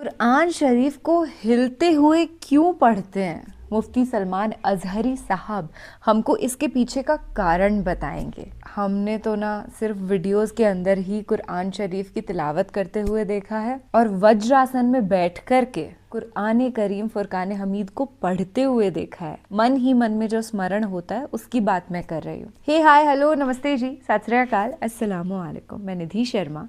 कुरान शरीफ को हिलते हुए क्यों पढ़ते हैं? मुफ्ती सलमान अजहरी साहब हमको इसके पीछे का कारण बताएंगे। हमने तो ना सिर्फ वीडियोस के अंदर ही कुरान शरीफ की तिलावत करते हुए देखा है और वज्रासन में बैठ कर के कुरान करीम फुरकान हमीद को पढ़ते हुए देखा है। मन ही मन में जो स्मरण होता है उसकी बात मैं कर रही हूँ। हे हाय हेलो नमस्ते जी, सत श्री अकाल, अस्सलामु अलैकुम। मैं निधि शर्मा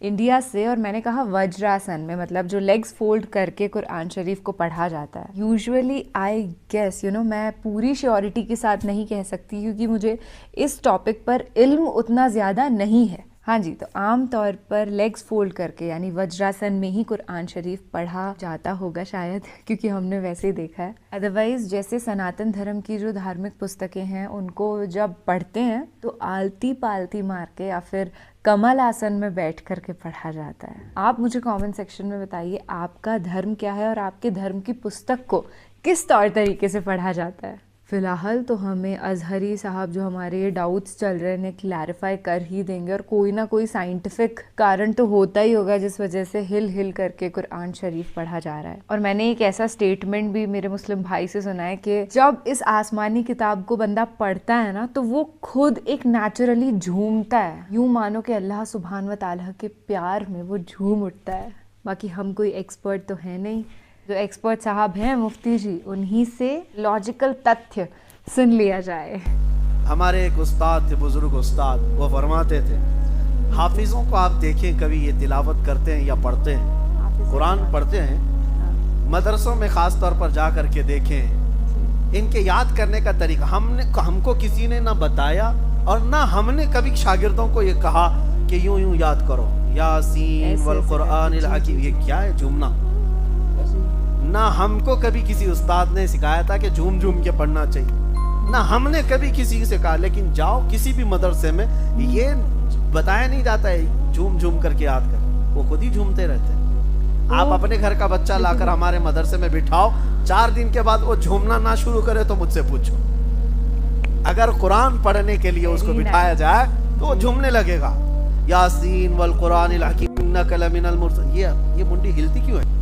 इंडिया से, और मैंने कहा वज्रासन में मतलब जो लेग्स फोल्ड करके कुरान शरीफ को पढ़ा जाता है। यूजुअली आई गेस मैं पूरी श्योरिटी के साथ नहीं कह सकती क्योंकि मुझे इस टॉपिक पर इल्म उतना ज़्यादा नहीं है। हाँ जी, तो आम तौर पर लेग्स फोल्ड करके यानी वज्रासन में ही कुरान शरीफ पढ़ा जाता होगा शायद, क्योंकि हमने वैसे ही देखा है। अदरवाइज जैसे सनातन धर्म की जो धार्मिक पुस्तकें हैं उनको जब पढ़ते हैं तो आलती पालती मार के या फिर कमल आसन में बैठ करके पढ़ा जाता है। आप मुझे कमेंट सेक्शन में बताइए आपका धर्म क्या है और आपके धर्म की पुस्तक को किस तौर तरीके से पढ़ा जाता है। फिलहाल तो हमें अजहरी साहब जो हमारे ये डाउट्स चल रहे हैं क्लैरिफाई कर ही देंगे, और कोई ना कोई साइंटिफिक कारण तो होता ही होगा जिस वजह से हिल हिल करके कुरान शरीफ पढ़ा जा रहा है। और मैंने एक ऐसा स्टेटमेंट भी मेरे मुस्लिम भाई से सुना है कि जब इस आसमानी किताब को बंदा पढ़ता है ना तो वो खुद एक नेचुरली झूमता है, यूं मानो कि अल्लाह सुब्हान व तआला के प्यार में वो झूम उठता है। बाकी हम कोई एक्सपर्ट तो है नहीं, जो एक्सपर्ट साहब हैं मुफ्ती जी, उन्हीं से लॉजिकल तथ्य सुन लिया जाए। हमारे एक उस्ताद थे, बुजुर्ग उस्ताद, वो फरमाते थे हाफिजों को आप देखें कभी ये तिलावत करते हैं या पढ़ते हैं, कुरान पढ़ते हैं, मदरसों में ख़ास तौर पर जा कर के देखें, इनके याद करने का तरीका हमको किसी ने ना बताया और ना हमने कभी शागिर्दों को ये कहा कि यूं यूं याद करो, यासीन वल कुरानिल हकीम। ये क्या है झूमना? ना हमको कभी किसी उस्ताद ने सिखाया था कि झूम झूम के पढ़ना चाहिए, ना हमने कभी किसी से कहा। लेकिन जाओ किसी भी मदरसे में ये बताया नहीं जाता है झूम झूम करके याद कर, वो खुद ही झूमते रहते हैं। आप अपने घर का बच्चा लाकर हमारे मदरसे में बिठाओ, 4 दिन के बाद वो झूमना ना शुरू करे तो मुझसे पूछो। अगर कुरान पढ़ने के लिए उसको बिठाया जाए तो वो झूमने लगेगा। यासीन वल कुरानिल हकीम इन्नका लमिनल मुरसलीन। ये मुंडी हिलती क्यों है?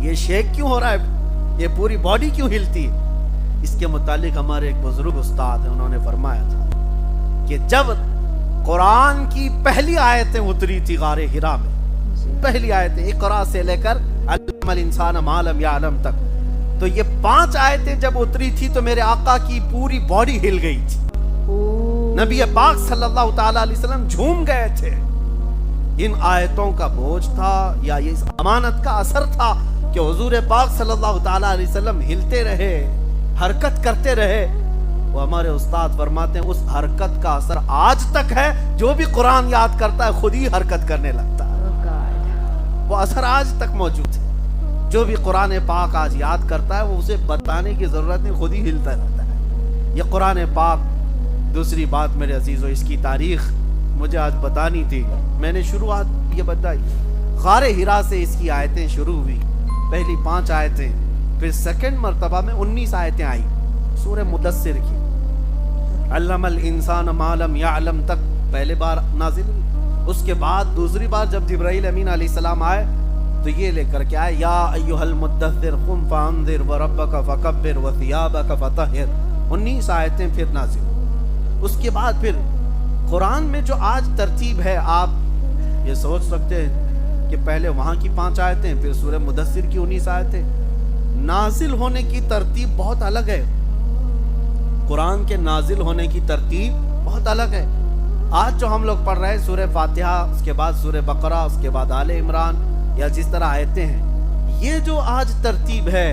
ये शेक क्यों हो रहा है? ये पूरी बॉडी क्यों हिलती है? इसके मुतालिक हमारे एक बुजुर्ग उस्ताद हैं, उन्होंने फरमाया था कि जब कुरान की पहली आयतें उतरी थी गारे हिरा में, पहली आयतें इक़रा से लेकर अल्लमल इंसान मा लम यअलम तक, तो ये 5 आयतें जब उतरी थी तो मेरे आका की पूरी बॉडी हिल गई थी। नबी पाक सल्लल्लाहु ताला अलैहि वसल्लम झूम गए थे। इन आयतों का बोझ था या ये इस अमानत का असर था कि हुजूर पाक सल्लल्लाहु ताला अलैहि वसल्लम हिलते रहे, हरकत करते रहे। वो हमारे उस्ताद फरमाते हैं उस हरकत का असर आज तक है। जो भी कुरान याद करता है खुद ही हरकत करने लगता है। वो असर आज तक मौजूद है। जो भी कुरान पाक आज याद करता है वो उसे बताने की जरूरत नहीं, खुद ही हिलता रहता है। ये कुरान पाक। दूसरी बात मेरे अजीजों, इसकी तारीख मुझे आज बतानी थी, मैंने शुरुआत ये बताई। गारे हिरा से इसकी आयतें शुरू हुई, पहली 5 आयतें, फिर सेकंड मर्तबा में 19 आयतें आई सूरह मुदस्सिर की। अल्लमल इंसान मा लम यअलम तक पहले बार नाजिल हुई। उसके बाद दूसरी बार जब जिब्राइल अमीन अलैहिस्सलाम आए तो ये लेकर के आए, या अय्युहल मुद्दस्सिर कुम फअंज़िर व रब्बका फकब्बिर व थियाबका फतहिर। 19 आयतें फिर नाजिल। उसके बाद फिर कुरान में जो आज तरतीब है, आप ये सोच सकते हैं कि पहले वहाँ की 5 आयतें, फिर सूरह मुदस्सिर की 19 आयतें। नाजिल होने की तरतीब बहुत अलग है। कुरान के नाजिल होने की तरतीब बहुत अलग है। आज जो हम लोग पढ़ रहे हैं सूरह फातिहा, उसके बाद सूरह बकरा, उसके बाद आले इमरान, या जिस तरह आयतें हैं, ये जो आज तरतीब है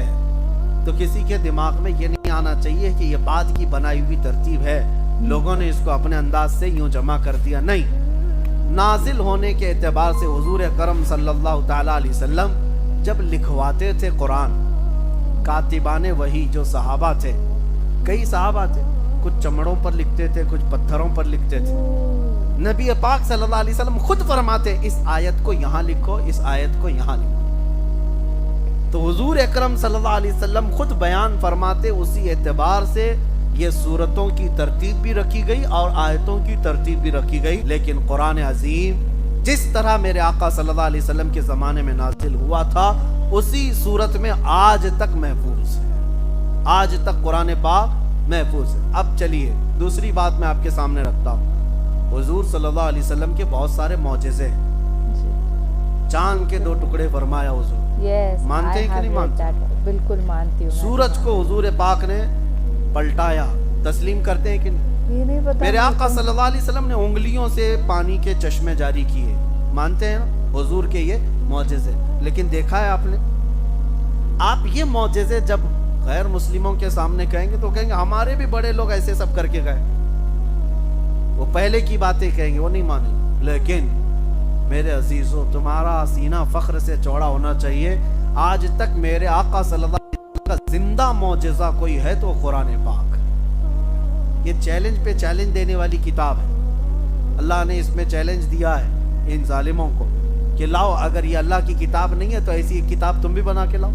तो किसी के दिमाग में ये नहीं आना चाहिए कि ये बाद की बनाई हुई तरतीब है, लोगों ने इसको अपने अंदाज से यूं जमा कर दिया। नहीं, नाजिल होने के एतबार से हुजूर करम सल्लल्लाहु ताला अलैहि वसल्लम जब लिखवाते थे कुरान, कातिबाने वही जो सहाबा थे, कई सहाबा थे, कुछ चमड़ों पर लिखते थे, कुछ पत्थरों पर लिखते थे। नबी पाक सल्लल्लाहु अलैहि वसल्लम खुद फरमाते इस आयत को यहाँ लिखो, इस आयत को यहाँ लिखो। तो हुजूर अकरम सल्लल्लाहु अलैहि वसल्लम खुद बयान फरमाते, उसी एतबार से ये सूरतों की तरतीब भी रखी गई और आयतों की तरतीब भी रखी गई। लेकिन कुरान अजीम جس طرح میرے آقا صلی اللہ علیہ وسلم کے زمانے میں نازل ہوا تھا اسی صورت میں آج تک محفوظ ہے. آج تک قرآن پاک محفوظ ہے. اب چلیے دوسری بات میں آپ کے سامنے رکھتا ہوں. حضور صلی اللہ علیہ وسلم کے بہت سارے معجزے ہیں. چاند کے 2 ٹکڑے فرمایا حضور. مانتے ہیں کہ نہیں مانتے؟ بالکل مانتی ہوں. سورج کو حضور پاک نے پلٹایا. تسلیم کرتے ہیں کہ نہیں؟ یہ نہیں پتا. میرے آقا صلی اللہ علیہ وسلم نے انگلیوں سے پانی کے چشمے جاری کیے. مانتے ہیں نا حضور کے یہ معجزے؟ لیکن دیکھا ہے آپ نے، آپ یہ معجزے جب غیر مسلموں کے سامنے کہیں گے تو کہیں گے ہمارے بھی بڑے لوگ ایسے سب کر کے گئے. وہ پہلے کی باتیں کہیں گے، وہ نہیں مانیں. لیکن میرے عزیزوں، تمہارا سینہ فخر سے چوڑا ہونا چاہیے. آج تک میرے آقا صلی اللہ علیہ وسلم کا زندہ معجزہ کوئی ہے تو قرآن پاک. یہ چیلنج پہ چیلنج دینے والی کتاب ہے. اللہ نے اس میں چیلنج دیا ہے ان ظالموں کو کہ لاؤ، اگر یہ اللہ کی کتاب نہیں ہے تو ایسی ایک کتاب تم بھی بنا کے لاؤ.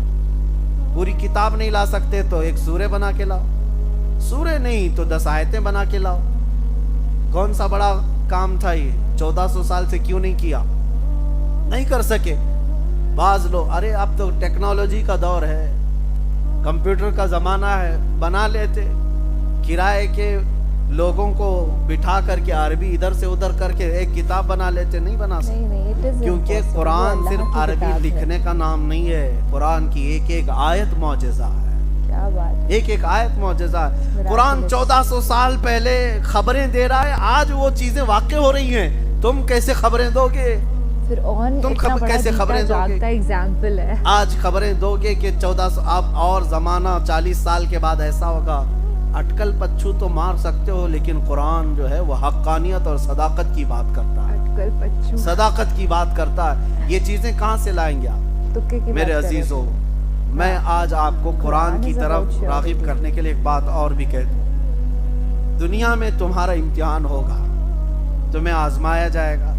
پوری کتاب نہیں لا سکتے تو ایک سورہ بنا کے لاؤ. سورہ نہیں تو 10 آیتیں بنا کے لاؤ. کون سا بڑا کام تھا یہ؟ 1400 سال سے کیوں نہیں کیا؟ نہیں کر سکے. بعض لوگ ارے اب تو ٹیکنالوجی کا دور ہے، کمپیوٹر کا زمانہ ہے، بنا لیتے. کرائے کے لوگوں کو بٹھا کر کے عربی ادھر سے ادھر کر کے ایک کتاب بنا لیتے. نہیں بنا سکتے، کیونکہ قرآن صرف عربی لکھنے کا نام نہیں ہے. قرآن کی ایک ایک آیت معجزہ ہے. کیا بات، ایک ایک آیت معجزہ ہے. قرآن 1400 سال پہلے خبریں دے رہا ہے، آج وہ چیزیں واقع ہو رہی ہیں. تم کیسے خبریں دو گے؟ تم کیسے خبریں دو گے؟ ایگزامپل ہے. آج خبریں دو گے کہ 1400 اب اور زمانہ 40 سال کے بعد ایسا ہوگا. اٹکل پچھو تو مار سکتے ہو، لیکن قرآن جو ہے وہ حقانیت اور صداقت کی بات کرتا ہے. اٹکل پچھو، صداقت کی بات کرتا ہے. یہ چیزیں کہاں سے لائیں گے آپ؟ میرے عزیزوں، میں آج آپ کو قرآن کی طرف راغب کرنے کے لیے ایک بات اور بھی کہہ دوں. دنیا میں تمہارا امتحان ہوگا، تمہیں آزمایا جائے گا.